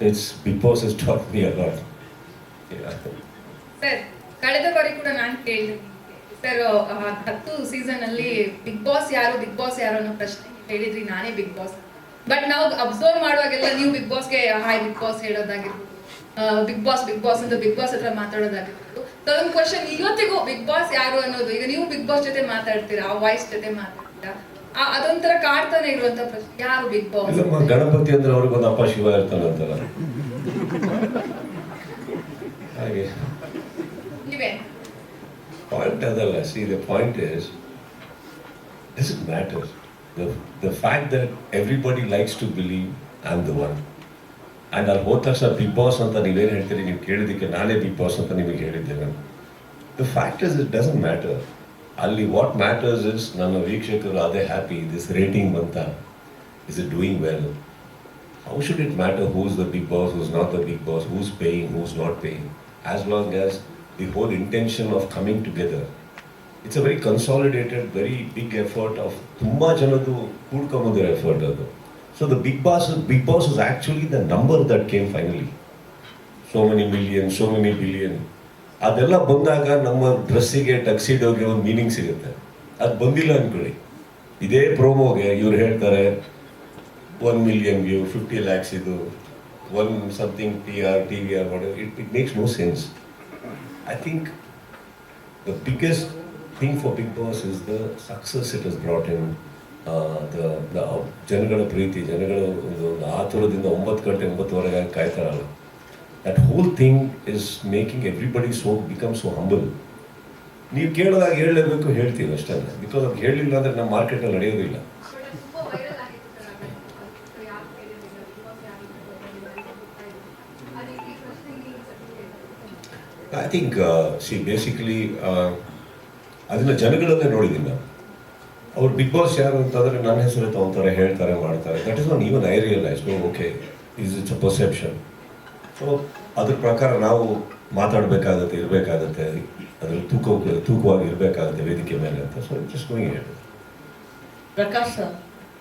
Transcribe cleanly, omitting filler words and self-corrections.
It's Big Boss has taught me a lot. Yeah. Sir ಕಳೆದ ಬಾರಿ ಕೂಡ ನಾನು ಕೇಳಿದೆ ಸರ್ 10 ಸೀಸನ್ ಅಲ್ಲಿ ಬಿಗ್ ಬಾಸ್ ಯಾರು ಅನ್ನೋ ಪ್ರಶ್ನೆ ಹೇಳಿದ್ರಿ ನಾನೇ ಬಿಗ್ ಬಾಸ್. ಬಟ್ ನಾವು ಅಬ್ಸರ್ವ್ ಮಾಡುವಾಗೆಲ್ಲ ನೀವು ಬಿಗ್ ಬಾಸ್ಗೆ ಹಾಯ್ ಬಿಗ್ ಬಾಸ್ ಹೇಳೋದಾಗಿರ್ಬೋದು, ಬಿಗ್ ಬಾಸ್ ಅಂತ ಬಿಗ್ ಬಾಸ್ ಹತ್ರ ಮಾತಾಡೋದಾಗಿರ್ಬೋದು. ಸೊ ಒಂದು ಕ್ವಶನ್ ಇವತ್ತಿಗೂ ಬಿಗ್ ಬಾಸ್ ಯಾರು ಅನ್ನೋದು, ಈಗ ನೀವು ಬಿಗ್ ಬಾಸ್ ಜೊತೆ ಮಾತಾಡ್ತೀರಾ, ಆ ವಾಯ್ಸ್ ಜೊತೆ ಮಾತಾಡ್ತೀರಾ, ಅದೊಂಥರ ಕಾಡ್ತಾನೆ ಇರುವಂತ ಪ್ರಶ್ನೆ, ಯಾರು ಬಿಗ್ ಬಾಸ್? ಗಣಪತಿ ಅಂದ್ರೆ ಅವ್ರಿಗೊಂದು ಅಪ್ಪ ಶಿವ ಇರ್ತಾನಂತಲ್ಲ ಹಾಗೆ. ನೀವೇ Point ಅದಲ್ಲ. See, the point is, doesn't matter. The fact that everybody likes to believe I'm the one. And ಅಲ್ಲಿ ಹೋದ ತಕ್ಷಣ ಬಿಗ್ ಬಾಸ್ ಅಂತ ನೀವೇನು ಹೇಳ್ತೀರಿ, ನೀವು ಕೇಳಿದ್ದಕ್ಕೆ ನಾನೇ ಬಿಗ್ ಬಾಸ್ ಅಂತ ನಿಮಗೆ ಹೇಳಿದ್ದೆ ನಾನು. The fact is, it doesn't matter. ಅಲ್ಲಿ ವಾಟ್ ಮ್ಯಾಟರ್ಸ್ ಇಸ್ ನನ್ನ ವೀಕ್ಷಕರು ಅದೇ ಹ್ಯಾಪಿ, ದಿಸ್ ರೇಟಿಂಗ್ ಬಂತ, is it doing well. How should it matter who's the big boss, who's not the big boss, who's paying, who's not paying? As long as the whole intention of coming together. It's a very consolidated, very big effort of ತುಂಬಾ ಜನದ್ದು ಕೂಡ್ಕೊಂಬಂದಿರೋ effort ಅದು. So the big boss is actually the number that came finally. So many million, so many billion. ಅದೆಲ್ಲ ಬಂದಾಗ ನಮ್ಮ ಡ್ರೆಸ್ಸಿಗೆ ಟಕ್ಸಿಡೋಗೆ ಒಂದು meaning ಸಿಗುತ್ತೆ. ಅದು ಬಂದಿಲ್ಲ ಅನ್ಕೊಳ್ಳಿ, ಇದೇ ಪ್ರೋಮೋಗೆ ಇವ್ರು ಹೇಳ್ತಾರೆ 1 million view, 50 lakhs ಇದು, 1 something PR, TVR, whatever. It makes no sense. I think the biggest thing for Big Boss is the success it has brought in. The ಜನಗಳ ಪ್ರೀತಿ, ಜನಗಳ ಒಂದು ಆತುರದಿಂದ 9 ಗಂಟೆ 9:30 ಕಾಯ್ತಾರಲ್ಲ, that whole thing is making everybody become so humble. ನೀವು ಕೇಳಿದಾಗ ಹೇಳಲೇಬೇಕು, ಹೇಳ್ತೀವಿ ಅಷ್ಟೇ. Because ಅದು ಹೇಳಲಿಲ್ಲ ಅಂದರೆ ನಮ್ಮ ಮಾರ್ಕೆಟಲ್ಲಿ ನಡೆಯೋದಿಲ್ಲ. I think, basically, ಅದನ್ನ ಜನಗಳನ್ನೇ ನೋಡಿದ್ದೀನಿ ನಾನು. ಅವ್ರು ಬಿಗ್ ಬಾಸ್ ಯಾರು ಅಂತಂದರೆ ನನ್ನ ಹೆಸರು ತಗೊಂತಾರೆ, ಹೇಳ್ತಾರೆ, ಮಾಡ್ತಾರೆ. That is not even I realise. Okay, it's a perception. So ಅದ್ರ ಪ್ರಕಾರ ನಾವು ಮಾತಾಡಬೇಕಾಗತ್ತೆ, ಇರಬೇಕಾಗತ್ತೆ, ಅದ್ರಲ್ಲಿ ತೂಕವಾಗಿ ಇರಬೇಕಾಗತ್ತೆ ವೇದಿಕೆ ಮೇಲೆ ಅಂತ. ಸೊ ಜಸ್ಟ್ ಗೋಯಿಂಗ್ ಹೇಳಿ. ಪ್ರಕಾಶ್ ಸರ್,